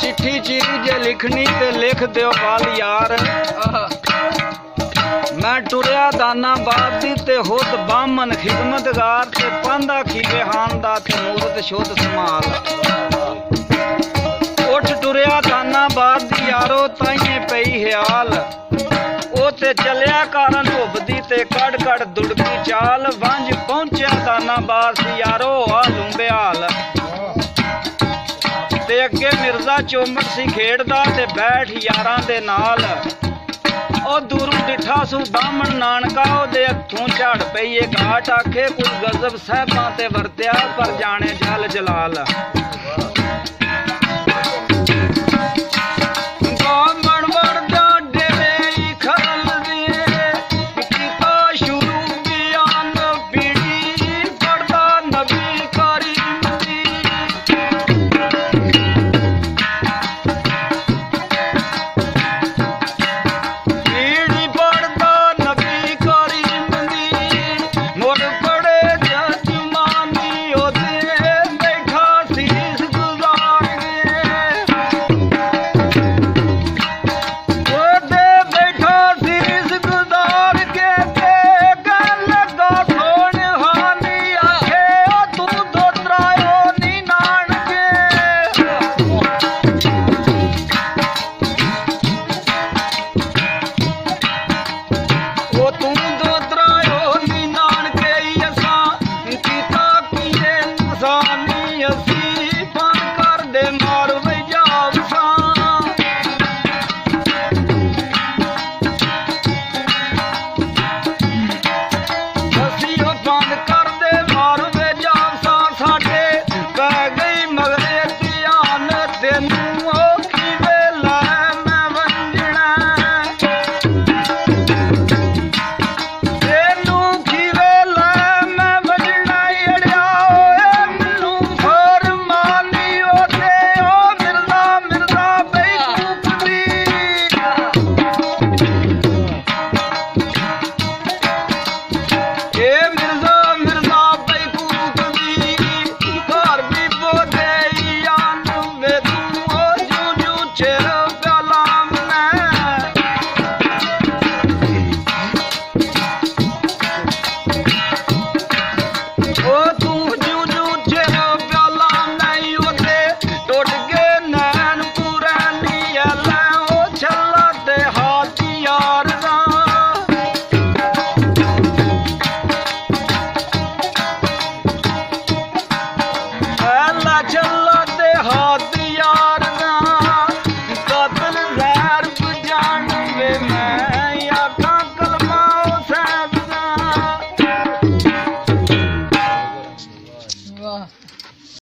चिट्ठी चीरी जे लिखनी ते लिख दियो वाल यार। मैं टुरिया दानाबाद दी ते होत बामन खिदमतगार ते पांदा खीवे हान दा ते मूरत शोध संभाल। उठ टुरिया दानाबाद दी यारो ताइये पई ख्याल। ओ ते चलिया कारण धुबदी ते कड़ कड़ दुड़की चाल। वंज पहुंचिया दानाबाद सी यारो आ लूंबे हाल। ते अगे मिर्जा चोमट सी खेड़दा ते बैठ यारां दे नाल। ओ दूरों डिठा सू बामण नानका ओदे हथों झाड़ पई ए घाट। आखे कोई गजब साहबां ते वरत्या पर जाने जल जलाल।